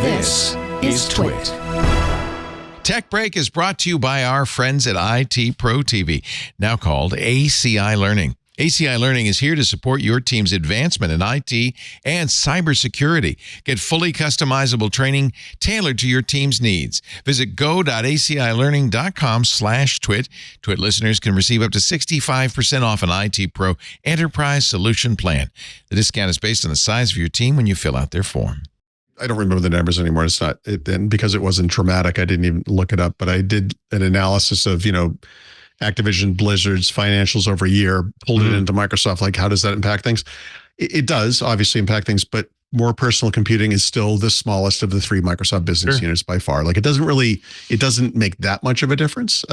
This is TWiT. Tech Break is brought to you by our friends at IT Pro TV, now called ACI Learning. ACI Learning is here to support your team's advancement in IT and cybersecurity. Get fully customizable training tailored to your team's needs. Visit go.acilearning.com/twit. TWiT listeners can receive up to 65% off an IT Pro Enterprise Solution Plan. The discount is based on the size of your team when you fill out their form. I don't remember the numbers anymore. It's not, and because it wasn't dramatic, I didn't even look it up, but I did an analysis of, Activision Blizzard's financials over a year, pulled it into Microsoft. Like, how does that impact things? It does obviously impact things, but more personal computing is still the smallest of the three Microsoft business units by far. Like, it doesn't make that much of a difference.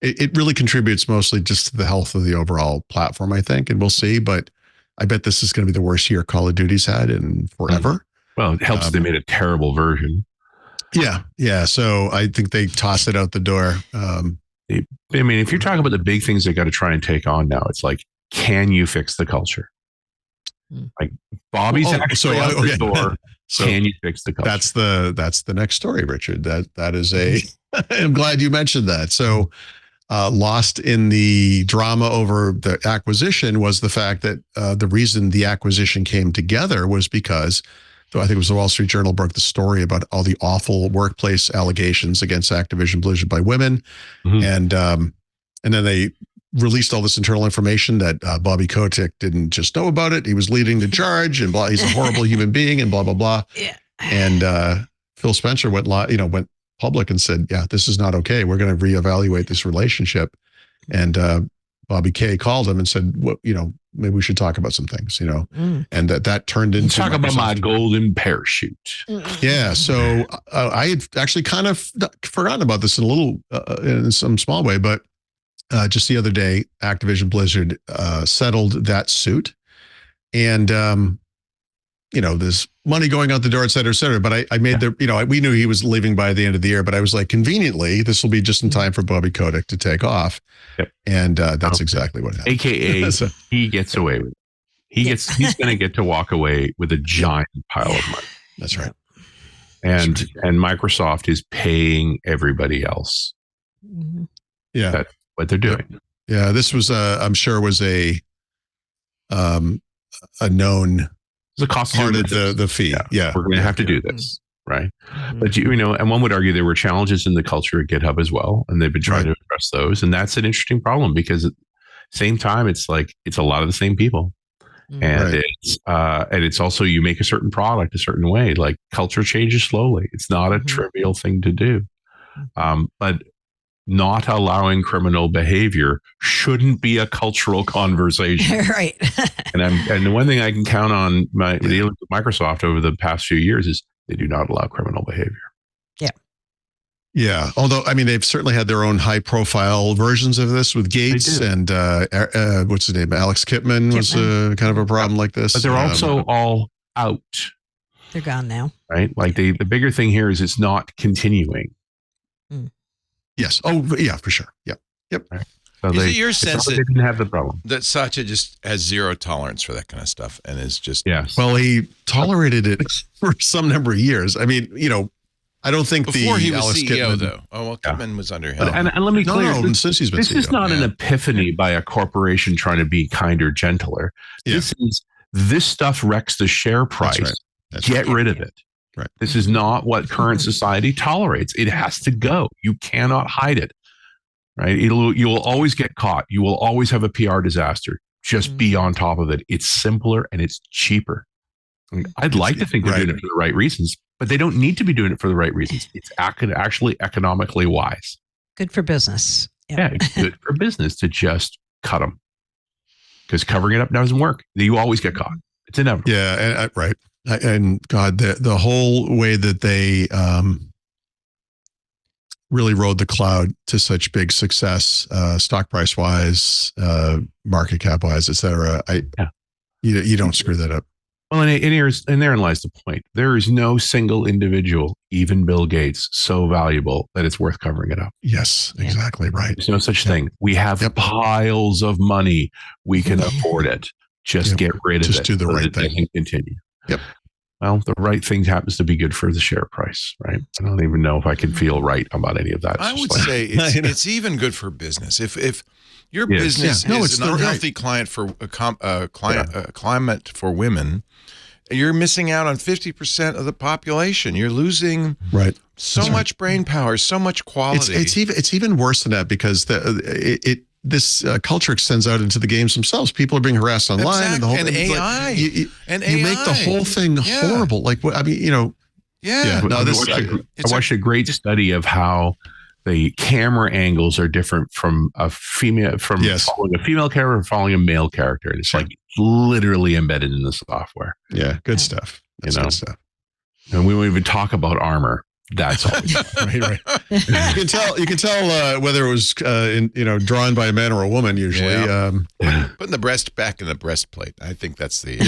It really contributes mostly just to the health of the overall platform, I think, and we'll see. But I bet this is going to be the worst year Call of Duty's had in forever. Well, it helps they made a terrible version. Yeah. So I think they tossed it out the door. I mean, if you're talking about the big things they got to try and take on now, it's like, can you fix the culture? Like Bobby's out the door. So can you fix the culture? That's the next story, Richard. That is I'm glad you mentioned that. So lost in the drama over the acquisition was the fact that the reason the acquisition came together was because, I think it was the Wall Street Journal broke the story about all the awful workplace allegations against Activision Blizzard by women. And then they released all this internal information that Bobby Kotick didn't just know about it. He was leading the charge and blah, he's a horrible human being and blah, blah, blah. Yeah. And Phil Spencer went public and said, yeah, this is not okay. We're going to reevaluate this relationship. And Bobby K called him and said, maybe we should talk about some things, and that turned into talk about my golden parachute. Yeah. So I had actually kind of forgotten about this in some small way, but just the other day, Activision Blizzard settled that suit, and there's money going out the door, et cetera, et cetera. But I made we knew he was leaving by the end of the year, but I was like, conveniently, this will be just in time for Bobby Kotick to take off. Yep. And that's exactly what happened. AKA, he gets away with it. He's going to get to walk away with a giant pile of money. That's right. And Microsoft is paying everybody else. Yeah. That's what they're doing. Yeah. This was, I'm sure was a known the cost part of the fee. Yeah. We're going to have to do this. Right. But, and one would argue there were challenges in the culture at GitHub as well. And they've been trying to address those. And that's an interesting problem because at the same time, it's like, it's a lot of the same people. And it's also, you make a certain product a certain way, like culture changes slowly. It's not a trivial thing to do. But not allowing criminal behavior shouldn't be a cultural conversation. Right. And the one thing I can count on my dealings with Microsoft over the past few years is they do not allow criminal behavior. Yeah. Yeah. Although, I mean, they've certainly had their own high profile versions of this with Gates and what's his name? Alex Kipman was kind of a problem like this. But they're also all out. They're gone now. Right. Like the bigger thing here is it's not continuing. Yes. Oh, yeah, for sure. Yep. Right. So is it your sense that they didn't have the problem? That Satya just has zero tolerance for that kind of stuff and is just... Yes. Well, he tolerated it for some number of years. I mean, I don't think before he was Alex CEO, Kipman, though. Oh, well, Kipman was under him. And let me be clear. Since he's been this CEO. is not an epiphany by a corporation trying to be kinder, gentler. Yeah. This stuff wrecks the share price. That's right. Get rid of it. Right. This is not what current society tolerates. It has to go. You cannot hide it. Right. You will always get caught. You will always have a PR disaster. Just be on top of it. It's simpler and it's cheaper. I mean, I'd like to think they're doing it for the right reasons, but they don't need to be doing it for the right reasons. It's actually economically wise. Good for business. Yep. Yeah, it's good for business to just cut them because covering it up doesn't work. You always get caught. It's inevitable. Yeah, and, right. And God, the whole way that they really rode the cloud to such big success, stock price wise, market cap wise, et cetera. You don't screw that up. Well, and therein lies the point. There is no single individual, even Bill Gates, so valuable that it's worth covering it up. Yes, exactly right. There's no such thing. We have piles of money. We can afford it. Just get rid of it. Just do the right thing. Continue. Yep. well, the right thing happens to be good for the share price, right? I don't even know if I can feel right about any of that. I would say it's even good for business. If your business is an unhealthy client for climate for women, you're missing out on 50% of the population. You're losing so much brain power, so much quality. It's even worse than that because this culture extends out into the games themselves. People are being harassed online, and the whole and AI, you make the whole thing horrible. Like, I mean, No, I watched a great study of how the camera angles are different from a female following a female character or following a male character. And it's like literally embedded in the software. Yeah, good stuff. That's good stuff. And we won't even talk about armor. That's all. right. You can tell whether it was drawn by a man or a woman usually. Putting the breast back in the breastplate. I think that's the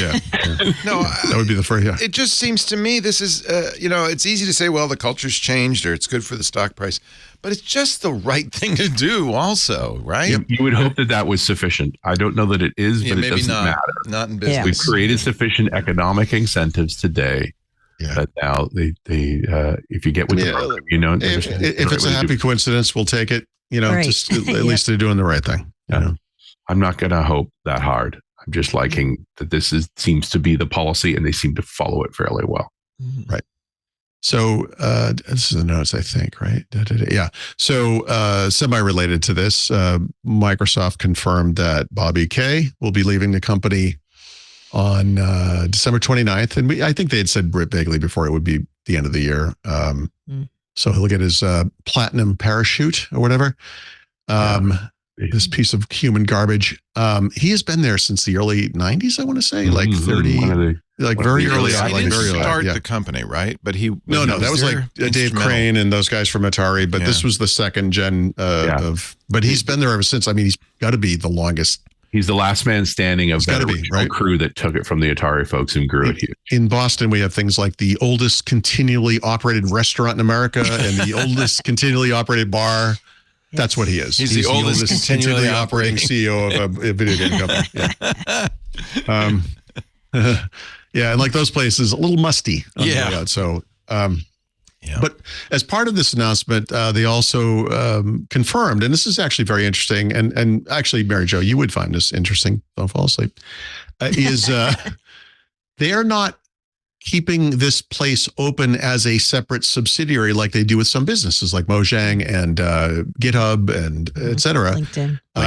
No, that would be the first. Yeah. It just seems to me this is it's easy to say, well, the culture's changed or it's good for the stock price, but it's just the right thing to do also, right? You would hope that was sufficient. I don't know that it is, but it doesn't matter. Not in business. We've created sufficient economic incentives today. Yeah. But now if you get with the program, if it's a happy coincidence, we'll take it. Just at least they're doing the right thing. I'm not going to hope that hard. I'm just liking that this seems to be the policy, and they seem to follow it fairly well. Right. So this is the notes, I think, right? Yeah. So semi-related to this, Microsoft confirmed that Bobby Kay will be leaving the company on December 29th. And I think they had said vaguely before it would be the end of the year. So he'll get his platinum parachute or whatever. This piece of human garbage. He has been there since the early 90s, I want to say, like 30, very early on. He didn't start the company, right? But No, that was like Dave Crane and those guys from Atari. But this was the second gen but he's been there ever since. I mean, he's got to be the longest. He's the last man standing of that original crew that took it from the Atari folks and grew it huge. In Boston, we have things like the oldest continually operated restaurant in America and the oldest continually operated bar. That's what he is. He's the oldest continually operating CEO of a video game company. And like those places, a little musty. So, but as part of this announcement, they also confirmed, and this is actually very interesting, and actually, Mary Jo, you would find this interesting. Don't fall asleep. They are not keeping this place open as a separate subsidiary like they do with some businesses like Mojang and GitHub and et cetera,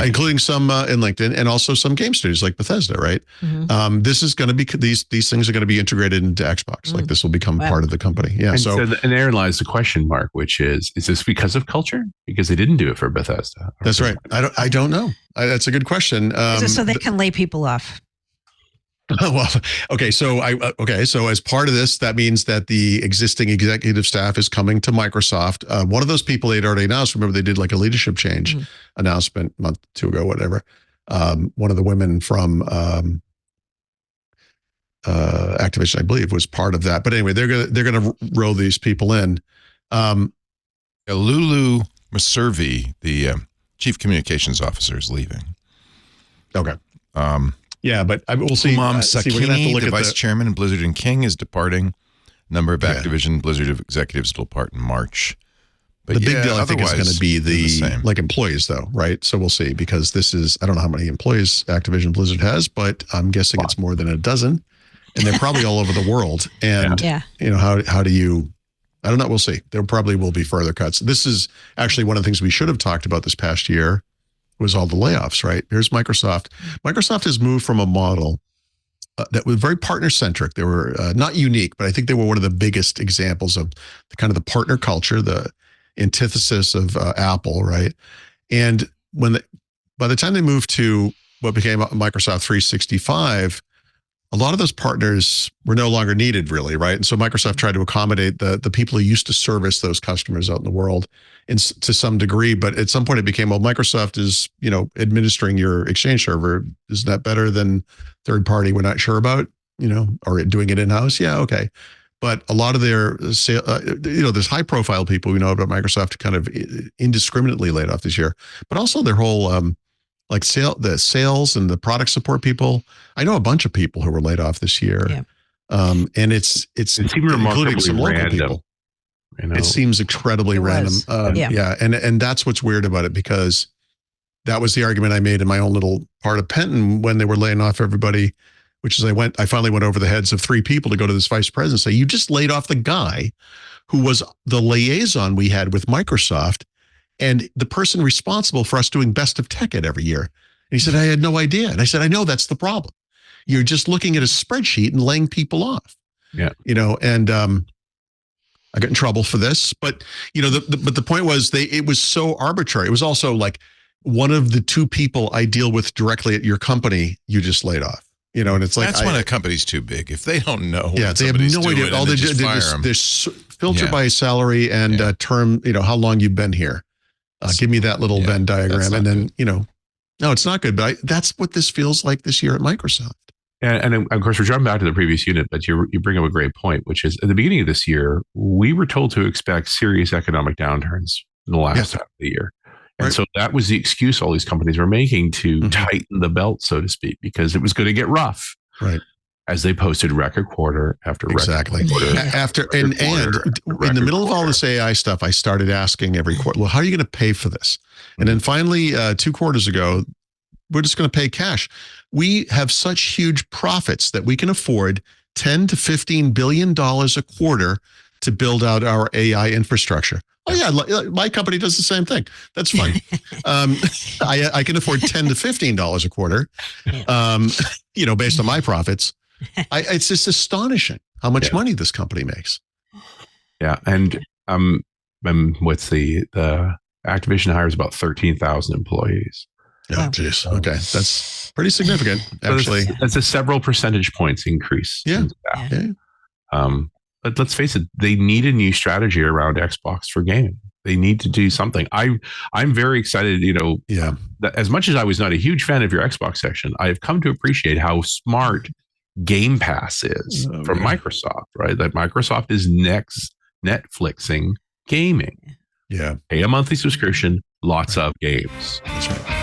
including some in LinkedIn and also some game studios like Bethesda, right? This is going to be, these things are going to be integrated into Xbox. Like this will become part of the company. Yeah. And therein lies the question mark, which is this because of culture? Because they didn't do it for Bethesda. That's right. I don't know. That's a good question. So they can lay people off. Well, okay. So as part of this, that means that the existing executive staff is coming to Microsoft. One of those people they'd already announced, remember they did like a leadership change announcement a month or two ago, whatever. One of the women from Activision, I believe, was part of that. But anyway, they're gonna roll these people in. Lulu Maservi, the chief communications officer, is leaving. Okay. Yeah, but we'll see. Umam Sakini, we're gonna have to look the vice chairman in Blizzard and King, is departing. A number of Activision Blizzard executives will depart in March. But the big deal, I think, is going to be the like employees, though, right? So we'll see, because this is, I don't know how many employees Activision Blizzard has, but I'm guessing it's more than a dozen, and they're probably all over the world. And how do you? I don't know. We'll see. There probably will be further cuts. This is actually one of the things we should have talked about this past year. Was all the layoffs, right? Here's Microsoft. Microsoft has moved from a model that was very partner-centric. They were not unique, but I think they were one of the biggest examples of the kind of the partner culture, the antithesis of Apple, right? And by the time they moved to what became Microsoft 365, a lot of those partners were no longer needed, really, right? And so Microsoft tried to accommodate the people who used to service those customers out in the world to some degree. But at some point it became, well, Microsoft is, administering your Exchange server. Isn't that better than third party we're not sure about, or doing it in-house? Yeah, okay. But a lot of their, there's high profile people we know about Microsoft kind of indiscriminately laid off this year, but also their whole, the sales and the product support people. I know a bunch of people who were laid off this year. And it's even remarkably some local random. people. You know? It seems incredibly random. Yeah. And that's what's weird about it, because that was the argument I made in my own little part of Penton when they were laying off everybody, which is I finally went over the heads of 3 people to go to this vice president and say, you just laid off the guy who was the liaison we had with Microsoft and the person responsible for us doing Best of Tech Ed every year. And he said, I had no idea. And I said, I know, that's the problem. You're just looking at a spreadsheet and laying people off. Yeah. And I got in trouble for this, but the point was it was so arbitrary. It was also like one of the 2 people I deal with directly at your company, you just laid off. And it's like that's when a company's too big. If they don't know, they have no idea. All they do is filter by salary and term. How long you've been here. Give me that little Venn diagram, and then no, it's not good. But that's what this feels like this year at Microsoft. And of course, we're jumping back to the previous unit, but you bring up a great point, which is at the beginning of this year, we were told to expect serious economic downturns in the last half of the year. And so that was the excuse all these companies were making to tighten the belt, so to speak, because it was going to get rough. Right. As they posted record quarter after record quarter. In the middle of all this AI stuff, I started asking every quarter, well, how are you going to pay for this? And then finally, 2 quarters ago, we're just going to pay cash. We have such huge profits that we can afford $10 to $15 billion a quarter to build out our AI infrastructure. Oh yeah, my company does the same thing. That's fine. I can afford $10 to $15 a quarter, based on my profits. It's just astonishing how much money this company makes. Yeah, and what's the Activision hires about 13,000 employees. Oh, geez. Okay, that's pretty significant, actually. That's a several percentage points increase. Yeah. But let's face it, they need a new strategy around Xbox for gaming. They need to do something. I'm very excited, that as much as I was not a huge fan of your Xbox section, I've come to appreciate how smart Game Pass is from Microsoft, right? That Microsoft is next Netflixing gaming. Yeah. Pay a monthly subscription, lots of games. That's right.